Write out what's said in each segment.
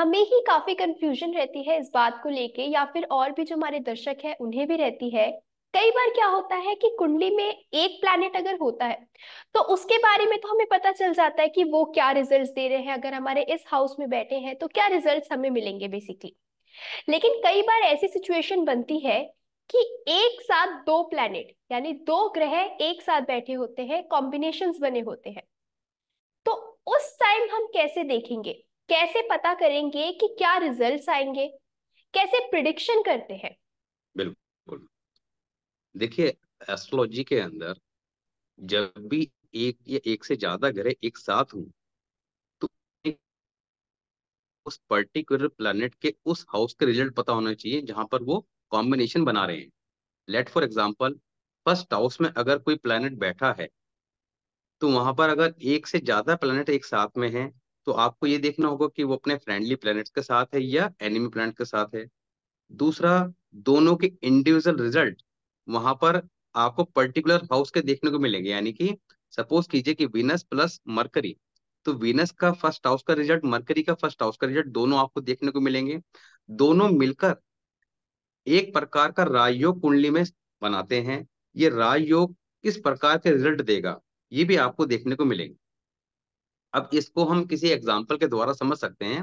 हमें ही काफी कंफ्यूजन रहती है इस बात को लेके, या फिर और भी जो हमारे दर्शक हैं उन्हें भी रहती है। कई बार क्या होता है कि कुंडली में एक प्लैनेट अगर होता है तो उसके बारे में तो हमें पता चल जाता है कि वो क्या रिजल्ट्स दे रहे हैं, अगर हमारे इस हाउस में बैठे हैं तो क्या रिजल्ट्स हमें मिलेंगे बेसिकली। लेकिन कई बार ऐसी सिचुएशन बनती है कि एक साथ दो प्लैनेट यानी दो ग्रह एक साथ बैठे होते हैं, कॉम्बिनेशंस बने होते हैं। तो उस टाइम हम कैसे देखेंगे, कैसे पता करेंगे कि क्या रिजल्ट्स आएंगे, कैसे प्रिडिक्शन करते हैं। बिल्कुल। देखिए, एस्ट्रोलॉजी के अंदर जब भी एक या एक से ज्यादा ग्रह एक साथ हों, तो एक उस पर्टिकुलर प्लैनेट के उस हाउस के रिजल्ट पता होना चाहिए जहां पर वो कॉम्बिनेशन बना रहे हैं। Let for example, first house में अगर कोई प्लैनेट बैठा है, तो वहां पर अगर एक से ज्यादा प्लैनेट एक साथ में है, तो आपको ये देखना होगा कि वो अपने फ्रेंडली प्लैनेट्स के साथ है या एनिमी प्लैनेट के साथ है। दूसरा, दोनों के इंडिविजुअल रिजल्ट वहां पर आपको पर्टिकुलर हाउस के देखने को मिलेंगे। यानी कि सपोज कीजिए कि वीनस प्लस मरकरी, तो वीनस का फर्स्ट हाउस का रिजल्ट, मरकरी का फर्स्ट हाउस का रिजल्ट, दोनों आपको देखने को मिलेंगे। दोनों मिलकर एक प्रकार का राजयोग कुंडली में बनाते हैं। ये राजयोग किस प्रकार के रिजल्ट देगा, ये भी आपको देखने को मिलेंगे। अब इसको हम किसी एग्जाम्पल के द्वारा समझ सकते हैं।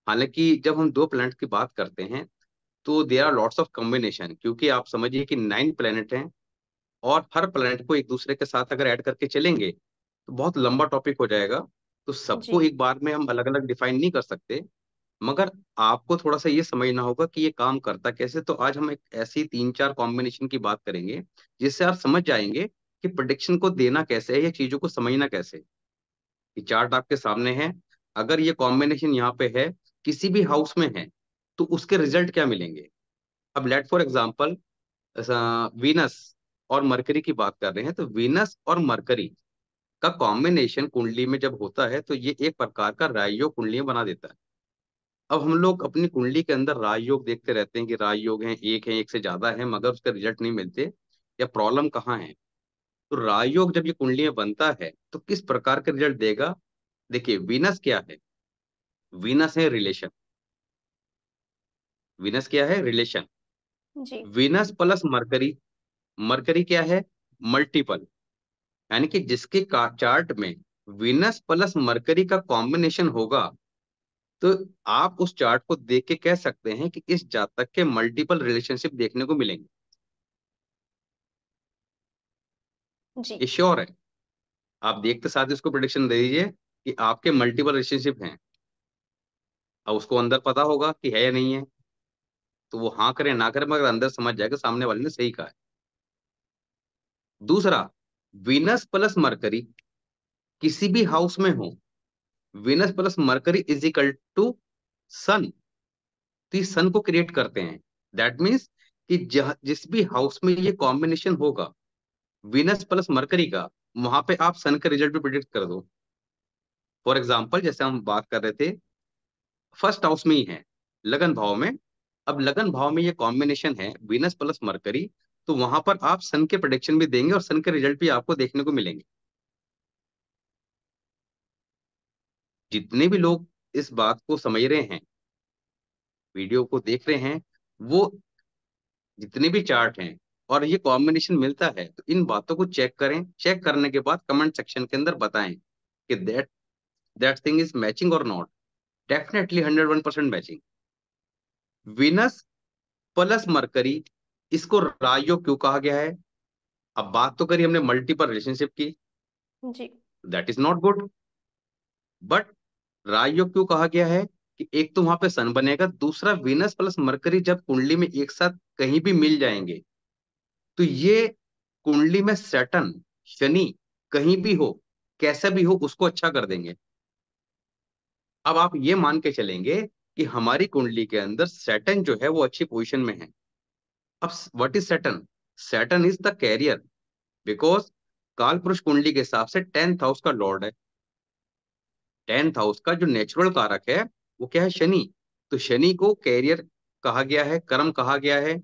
हालांकि जब हम दो प्लैनेट की बात करते हैं तो there are lots of combination, क्योंकि आप समझिए कि 9 प्लैनेट हैं, और हर प्लैनेट को एक दूसरे के साथ अगर ऐड करके चलेंगे तो बहुत लंबा टॉपिक हो जाएगा। तो जी। सबको एक बार में हम अलग अलग डिफाइन नहीं कर सकते। मगर आपको थोड़ा सा ये समझना होगा कि ये काम करता कैसे। तो आज हम एक ऐसी 3-4 कॉम्बिनेशन की बात करेंगे जिससे आप समझ जाएंगे कि प्रोडिक्शन को देना कैसे है या चीजों को समझना कैसे है। ये चार्ट आपके सामने है। अगर ये कॉम्बिनेशन यहाँ पे है, किसी भी हाउस में है, तो उसके रिजल्ट क्या मिलेंगे। अब लेट फॉर एग्जाम्पल, वीनस और मरकरी की बात कर रहे हैं, तो वीनस और मरकरी का कॉम्बिनेशन कुंडली में जब होता है तो ये एक प्रकार का राजयोग कुंडली बना देता है। अब हम लोग अपनी कुंडली के अंदर राजयोग देखते रहते हैं कि राजयोग है, एक से ज्यादा है, मगर उसके रिजल्ट नहीं मिलते, या प्रॉब्लम कहाँ है। तो राजयोग जब ये कुंडली में बनता है तो किस प्रकार का रिजल्ट देगा। देखिए, वीनस क्या है। वीनस है रिलेशन। वीनस क्या है, रिलेशन। जी। वीनस प्लस मरकरी, मरकरी क्या है, मल्टीपल। यानी कि जिसके चार्ट में वीनस प्लस मरकरी का कॉम्बिनेशन होगा, तो आप उस चार्ट को देख के कह सकते हैं कि इस जातक के मल्टीपल रिलेशनशिप देखने को मिलेंगे। जी। ये श्योर है। आप देखते साथ ही उसको प्रिडिक्शन दे दीजिए कि आपके मल्टीपल रिलेशनशिप हैं। अब उसको अंदर पता होगा कि है या नहीं है, तो वो हाँ करे ना करे, मगर अंदर समझ जाएगा सामने वाले ने सही कहा है। दूसरा, वीनस प्लस मरकरी किसी भी हाउस में हो, Venus plus Mercury is equal to Sun, तो ये सन को क्रिएट करते हैं। दैट मीन्स कि जिस भी हाउस में ये कॉम्बिनेशन होगा वीनस प्लस मरकरी का, वहां पे आप सन का रिजल्ट भी प्रिडिक्ट कर दो। फॉर एग्जाम्पल, जैसे हम बात कर रहे थे, फर्स्ट हाउस में ही है, लगन भाव में। अब लगन भाव में ये कॉम्बिनेशन है वीनस प्लस मरकरी, तो वहां पर आप सन के प्रोडिक्शन भी देंगे और सन के रिजल्ट भी आपको देखने को मिलेंगे। जितने भी लोग इस बात को समझ रहे हैं, वीडियो को देख रहे हैं, वो जितने भी चार्ट हैं और ये कॉम्बिनेशन मिलता है, तो इन बातों को चेक करें। चेक करने के बाद कमेंट सेक्शन के अंदर बताएं कि दैट थिंग इज मैचिंग और not. Definitely 101% matching. Venus plus mercury, इसको राजयोग क्यों कहा गया है। अब बात तो करी हमने मल्टीपल रिलेशनशिप की, जी। That is not good. But Rajyog क्यों कहा गया है कि एक तो वहां पे सन बनेगा, दूसरा विनस प्लस मरकरी जब कुंडली में एक साथ कहीं भी मिल जाएंगे, तो ये कुंडली में सैटर्न, शनि कहीं भी हो, कैसा भी हो, उसको अच्छा कर देंगे। अब आप ये मान के चलेंगे कि हमारी कुंडली के अंदर सैटर्न जो है वो अच्छी पोजीशन में है। अब what is Saturn. Saturn is the career, because काल पुरुष कुंडली के हिसाब से 10th हाउस का लॉर्ड है। 10th हाउस का जो नेचुरल कारक है वो क्या है, शनि। तो शनि को कैरियर कहा गया है, कर्म कहा गया है।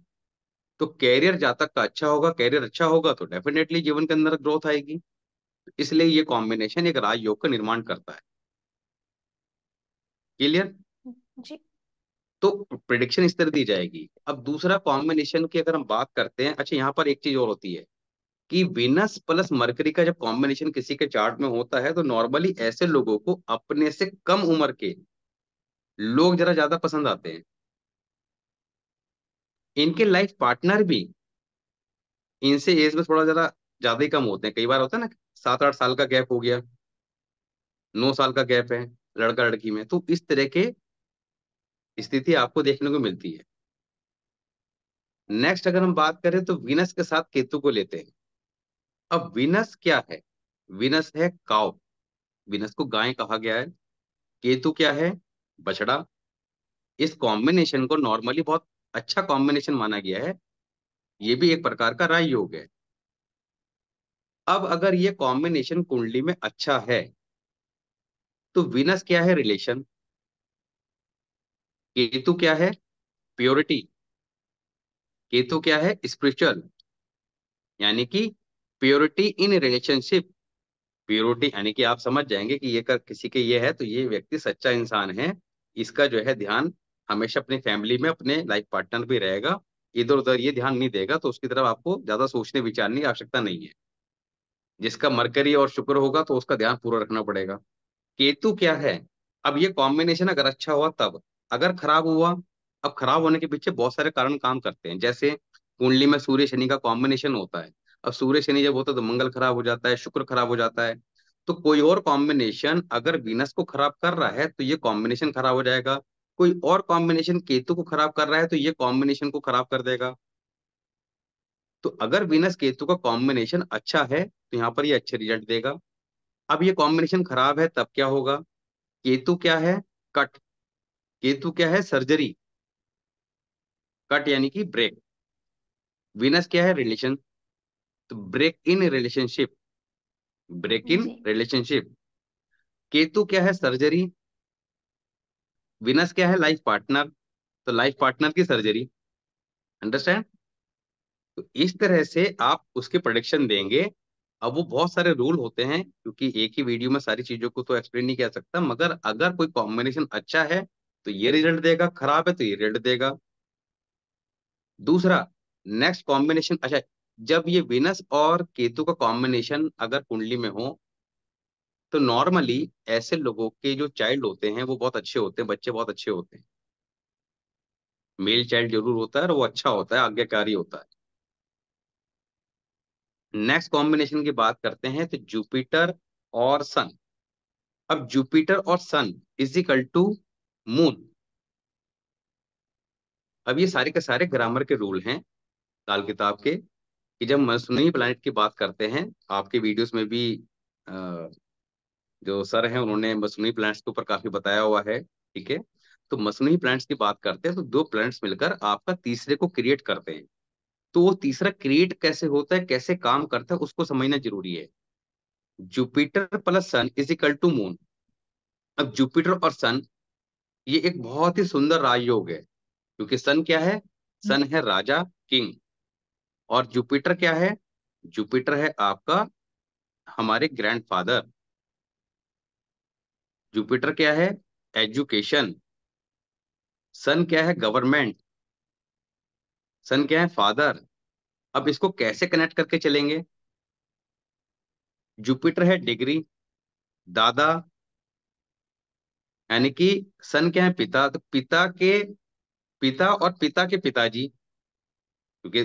तो कैरियर जातक का अच्छा होगा, कैरियर अच्छा होगा तो डेफिनेटली जीवन के अंदर ग्रोथ आएगी। इसलिए ये कॉम्बिनेशन एक राजयोग का निर्माण करता है। क्लियर। जी तो प्रिडिक्शन इस तरह दी जाएगी। अब दूसरा कॉम्बिनेशन की अगर हम बात करते हैं, अच्छा यहाँ पर एक चीज और होती है कि वीनस प्लस मरकरी का जब कॉम्बिनेशन किसी के चार्ट में होता है तो नॉर्मली ऐसे लोगों को अपने से कम उम्र के लोग जरा ज्यादा पसंद आते हैं। इनके लाइफ पार्टनर भी इनसे एज में थोड़ा जरा ज्यादा ही कम होते हैं। कई बार होता है ना, 7-8 साल का गैप हो गया, 9 साल का गैप है लड़का लड़की में, तो इस तरह के स्थिति आपको देखने को मिलती है। नेक्स्ट अगर हम बात करें तो वीनस के साथ केतु को लेते हैं। अब वीनस क्या है? वीनस है काव, वीनस को गाय कहा गया है। केतु क्या है? बछड़ा। इस कॉम्बिनेशन को नॉर्मली बहुत अच्छा कॉम्बिनेशन माना गया है। ये भी एक प्रकार का राज योग है। अब अगर ये कॉम्बिनेशन कुंडली में अच्छा है तो वीनस क्या है? रिलेशन। केतु क्या है? प्योरिटी। केतु क्या है? स्पिरिचुअल, यानी कि प्योरिटी इन रिलेशनशिप। प्योरिटी यानी कि आप समझ जाएंगे कि ये कर किसी के ये है तो ये व्यक्ति सच्चा इंसान है। इसका जो है ध्यान हमेशा अपनी फैमिली में, अपने लाइफ पार्टनर भी रहेगा। इधर उधर ये ध्यान नहीं देगा, तो उसकी तरफ आपको ज्यादा सोचने विचारने की आवश्यकता नहीं है। जिसका मरकरी और शुक्र होगा तो उसका ध्यान पूरा रखना पड़ेगा। केतु क्या है? अब ये कॉम्बिनेशन अगर अच्छा हुआ तब, अगर खराब हुआ, अब खराब होने के पीछे बहुत सारे कारण काम करते हैं। जैसे कुंडली में सूर्य शनि का कॉम्बिनेशन होता है। अब सूर्य शनि जब होता है तो मंगल खराब हो जाता है, शुक्र खराब हो जाता है। तो कोई और कॉम्बिनेशन अगर वीनस को खराब कर रहा है तो ये कॉम्बिनेशन खराब हो जाएगा। कोई और कॉम्बिनेशन केतु को खराब कर रहा है तो ये कॉम्बिनेशन को खराब कर देगा। तो अगर वीनस केतु का कॉम्बिनेशन अच्छा है तो यहाँ पर ये अच्छे रिजल्ट देगा। अब ये कॉम्बिनेशन खराब है तब क्या होगा? केतु क्या है? कट। केतु क्या है? सर्जरी। कट यानी कि ब्रेक। वीनस क्या है? रिलेशन। तो break in relationship. Break in जी रिलेशनशिप। केतु क्या है? सर्जरी। वीनस क्या है? Life partner. तो लाइफ पार्टनर की सर्जरी। अंडरस्टैंड? तो इस तरह से आप उसके प्रोडिक्शन देंगे। अब वो बहुत सारे रूल होते हैं, क्योंकि एक ही वीडियो में सारी चीजों को तो एक्सप्लेन नहीं किया सकता, मगर अगर कोई कॉम्बिनेशन अच्छा है तो ये रिजल्ट देगा, खराब है तो ये रिजल्ट देगा। दूसरा, नेक्स्ट कॉम्बिनेशन अच्छा, जब ये विनस और केतु का कॉम्बिनेशन अगर कुंडली में हो तो नॉर्मली ऐसे लोगों के जो चाइल्ड होते हैं वो बहुत अच्छे होते हैं, बच्चे बहुत अच्छे होते हैं। मेल चाइल्ड जरूर होता है और वो अच्छा होता है, आज्ञाकारी होता है। नेक्स्ट कॉम्बिनेशन की बात करते हैं तो जुपिटर और सन। अब जुपिटर और सन इज इक्वल टू मून। अब ये सारे के सारे ग्रामर के रूल हैं काल किताब के, कि जब मसनू प्लैनेट की बात करते हैं, आपके वीडियोस में भी जो सर हैं उन्होंने मसनू प्लैनेट्स के ऊपर काफी बताया हुआ है, ठीक है। तो मसनू प्लैनेट्स की बात करते हैं तो दो प्लैनेट्स मिलकर आपका तीसरे को क्रिएट करते हैं। तो वो तीसरा क्रिएट कैसे होता है, कैसे काम करता है, उसको समझना जरूरी है। Jupiter plus sun is equal to moon. अब जुपिटर और सन ये एक बहुत ही सुंदर राजयोग है, क्योंकि सन क्या है? सन है राजा, किंग। और जुपिटर क्या है? जुपिटर है आपका हमारे ग्रैंडफादर। जुपिटर क्या है? एजुकेशन। सन क्या है? गवर्नमेंट। सन क्या है? फादर। अब इसको कैसे कनेक्ट करके चलेंगे? जुपिटर है डिग्री, दादा, यानी कि सन क्या है? पिता। तो पिता के पिता और पिता के पिताजी, क्योंकि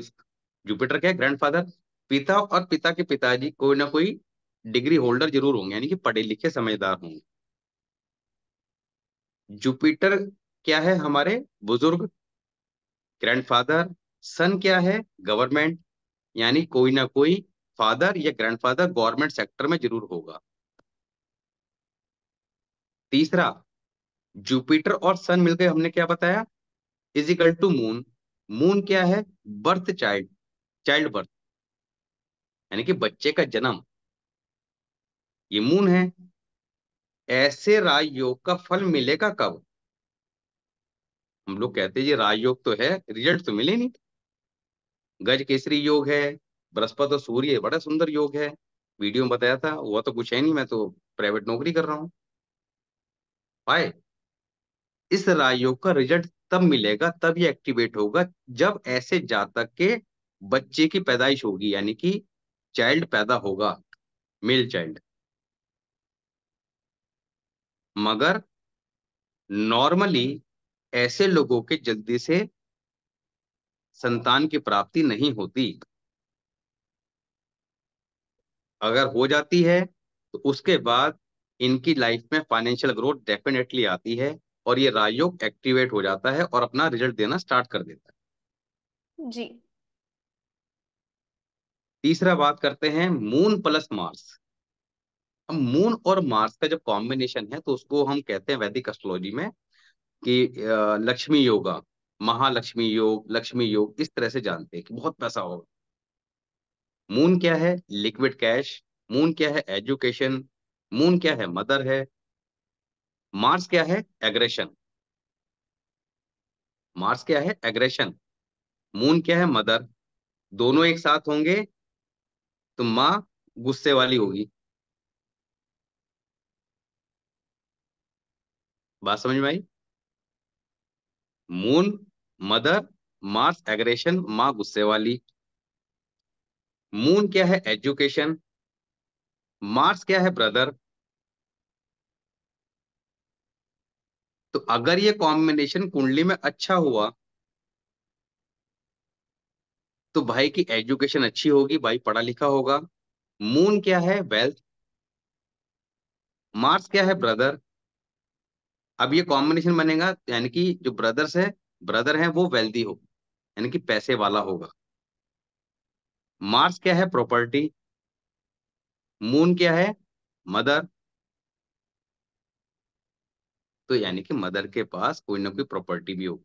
जुपिटर क्या है? ग्रैंडफादर। पिता और पिता के पिताजी कोई ना कोई डिग्री होल्डर जरूर होंगे, यानी कि पढ़े लिखे समझदार होंगे। जुपिटर क्या है? हमारे बुजुर्ग, ग्रैंडफादर। सन क्या है? गवर्नमेंट, यानी कोई ना कोई फादर या ग्रैंडफादर गवर्नमेंट सेक्टर में जरूर होगा। तीसरा, जुपिटर और सन मिलकर हमने क्या बताया? Is equal to moon. Moon क्या है? बर्थ चाइल्ड, चाइल्ड बर्थ, यानी कि बच्चे का जन्म, ये मून है। ऐसे राजयोग का फल मिलेगा कब? हम लोग कहते हैं ये राजयोग तो है, रिजल्ट तो मिले नहीं। गज केसरी योग है, बृहस्पति और सूर्य बड़ा सुंदर योग है। वीडियो में बताया था, वो तो कुछ है नहीं, मैं तो प्राइवेट नौकरी कर रहा हूँ। पाए इस राजयोग का रिजल्ट तब मिलेगा, तब ये एक्टिवेट होगा जब ऐसे जातक के बच्चे की पैदाइश होगी, यानी कि चाइल्ड पैदा होगा, मेल चाइल्ड। मगर नॉर्मली ऐसे लोगों के जल्दी से संतान की प्राप्ति नहीं होती। अगर हो जाती है तो उसके बाद इनकी लाइफ में फाइनेंशियल ग्रोथ डेफिनेटली आती है, और ये राजयोग एक्टिवेट हो जाता है और अपना रिजल्ट देना स्टार्ट कर देता है। जी। तीसरा बात करते हैं मून प्लस मार्स। अब मून और मार्स का जब कॉम्बिनेशन है तो उसको हम कहते हैं वैदिक एस्ट्रोलॉजी में कि लक्ष्मी योगा, महालक्ष्मी योग, लक्ष्मी योग, इस तरह से जानते हैं कि बहुत पैसा होगा। मून क्या है? Liquid cash. मून क्या है? एजुकेशन। मून क्या है? मदर है। मार्स क्या है? एग्रेशन। मार्स क्या है? एग्रेशन। मून क्या है? मदर। दोनों एक साथ होंगे तो माँ गुस्से वाली होगी। बात समझ में आई? मून मदर, मार्स एग्रेशन, माँ गुस्से वाली। मून क्या है? एजुकेशन। मार्स क्या है? ब्रदर। तो अगर ये कॉम्बिनेशन कुंडली में अच्छा हुआ तो भाई की एजुकेशन अच्छी होगी, भाई पढ़ा लिखा होगा। मून क्या है? वेल्थ। मार्स क्या है? ब्रदर। अब ये कॉम्बिनेशन बनेगा यानी कि जो ब्रदर है वो वेल्दी हो, यानी कि पैसे वाला होगा। मार्स क्या है? प्रॉपर्टी। मून क्या है? मदर। तो यानी कि मदर के पास कोई ना कोई प्रॉपर्टी भी हो।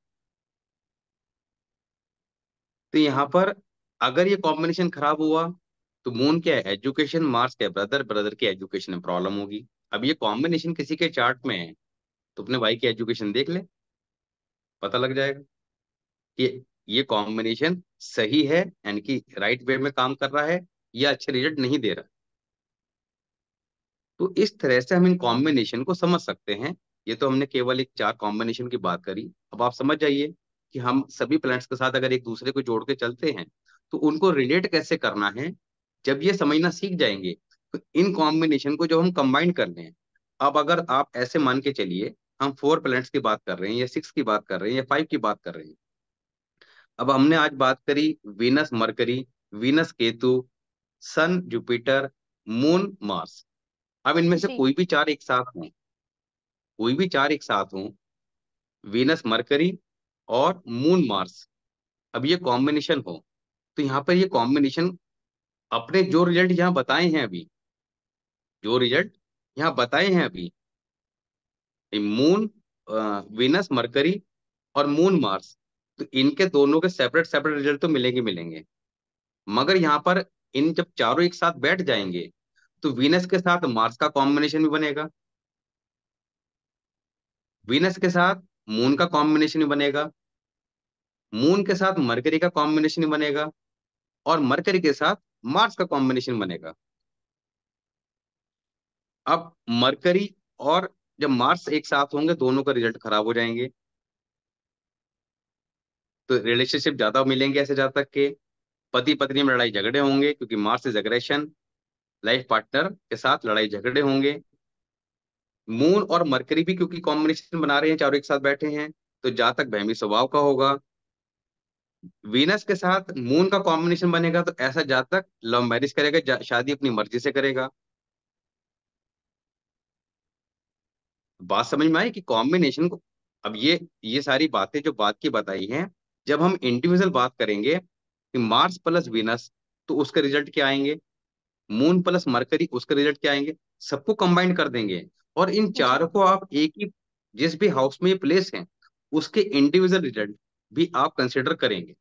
तो यहाँ पर अगर ये कॉम्बिनेशन खराब हुआ तो मून क्या है? एजुकेशन। मार्स क्या है? ब्रदर। ब्रदर की एजुकेशन में प्रॉब्लम होगी। अब ये कॉम्बिनेशन किसी के चार्ट में है तो अपने भाई की एजुकेशन देख ले, पता लग जाएगा कि ये कॉम्बिनेशन सही है, यानी कि राइट वे में काम कर रहा है, या अच्छे रिजल्ट नहीं दे रहा। तो इस तरह से हम इन कॉम्बिनेशन को समझ सकते हैं। ये तो हमने केवल एक चार कॉम्बिनेशन की बात करी। अब आप समझ जाइए कि हम सभी प्लैनेट्स के साथ अगर एक दूसरे को जोड़ के चलते हैं तो उनको रिलेट कैसे करना है। जब ये समझना सीख जाएंगे तो इन कॉम्बिनेशन को जो हम कंबाइन कर लें। अब अगर आप ऐसे मान के चलिए, हम 4 प्लैनेट्स की बात कर रहे हैं, या 6 की बात कर रहे हैं, या 5 की बात कर रहे हैं। अब हमने आज बात करी वीनस मरकरी, वीनस केतु, सन जुपिटर, मून मार्स। अब इनमें से जी। कोई भी चार एक साथ हों, कोई भी चार एक साथ हों, वीनस मरकरी और मून मार्स, अब ये कॉम्बिनेशन हो, तो यहाँ पर ये कॉम्बिनेशन अपने जो रिजल्ट यहाँ बताए हैं अभी, जो रिजल्ट यहाँ बताए हैं अभी, मून, वीनस मरकरी और मून मार्स, तो इनके दोनों के सेपरेट सेपरेट रिजल्ट तो मिलेंगे मिलेंगे। मगर यहाँ पर इन जब चारों एक साथ बैठ जाएंगे तो वीनस के साथ मार्स का कॉम्बिनेशन भी बनेगा, वीनस के साथ मून का कॉम्बिनेशन भी बनेगा, मून के साथ मरकरी का कॉम्बिनेशन भी बनेगा, और मरकरी के साथ मार्स का कॉम्बिनेशन बनेगा। अब मरकरी और जब मार्स एक साथ होंगे दोनों का रिजल्ट खराब हो जाएंगे, तो रिलेशनशिप ज्यादा मिलेंगे ऐसे जातक के। पति पत्नी में लड़ाई झगड़े होंगे क्योंकि Mars is aggression. Life partner के साथ लड़ाई झगड़े होंगे। मून और मरकरी भी क्योंकि कॉम्बिनेशन बना रहे हैं, चारों एक साथ बैठे हैं, तो जातक बहमी स्वभाव का होगा। वीनस के साथ मून का कॉम्बिनेशन बनेगा तो ऐसा जातक लव मैरिज करेगा, शादी अपनी मर्जी से करेगा। बात समझ में आई कि कॉम्बिनेशन को। अब ये सारी बातें जो बात की बताई हैं, जब हम इंडिविजुअल बात करेंगे कि मार्स प्लस वीनस, तो उसके रिजल्ट क्या आएंगे, मून प्लस मरकरी उसके रिजल्ट क्या आएंगे, सबको कंबाइन कर देंगे। और इन जी। चारों को आप एक ही, जिस भी हाउस में ये प्लेस हैं, उसके इंडिविजुअल रिजल्ट भी आप कंसिडर करेंगे।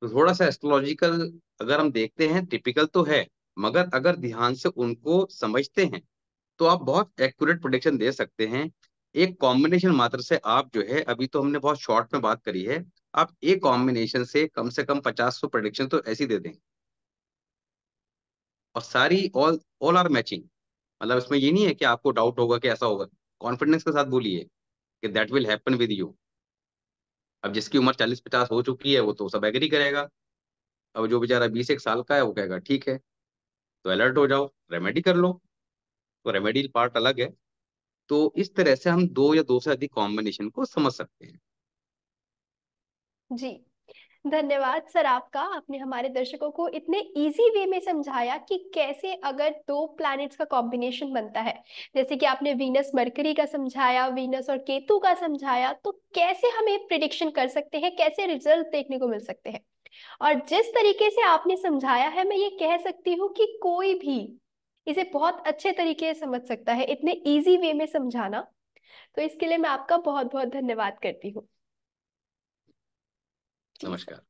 तो थोड़ा सा एस्ट्रोलॉजिकल अगर हम देखते हैं, टिपिकल तो है, मगर अगर ध्यान से उनको समझते हैं तो आप बहुत एक्यूरेट प्रोडिक्शन दे सकते हैं। एक कॉम्बिनेशन मात्र से आप जो है, अभी तो हमने बहुत शॉर्ट में बात करी है, आप एक कॉम्बिनेशन से कम 50 प्रोडिक्शन तो ऐसी दे दें। और सारी ऑल ऑल आर मैचिंग, मतलब इसमें ये नहीं है कि आपको डाउट होगा कि ऐसा होगा। कॉन्फिडेंस के साथ बोलिए कि that will happen with you. अब जिसकी उम्र 40-50 हो चुकी है वो तो सब एग्री करेगा। अब जो बेचारा 20 एक साल का है वो कहेगा ठीक है। तो अलर्ट हो जाओ, रेमेडी कर लो। तो रेमेडी पार्ट अलग है। तो इस तरह से हम दो या दो से अधिक कॉम्बिनेशन को समझ सकते हैं। जी, धन्यवाद सर आपका। आपने हमारे दर्शकों को इतने इजी वे में समझाया कि कैसे अगर दो प्लैनेट्स का कॉम्बिनेशन बनता है, जैसे कि आपने वीनस मरकरी का समझाया, वीनस और केतु का समझाया, तो कैसे हमें प्रिडिक्शन कर सकते हैं, कैसे रिजल्ट देखने को मिल सकते हैं। और जिस तरीके से आपने समझाया है, मैं ये कह सकती हूँ कि कोई भी इसे बहुत अच्छे तरीके से समझ सकता है, इतने इजी वे में समझाना। तो इसके लिए मैं आपका बहुत बहुत धन्यवाद करती हूँ। जी। नमस्कार।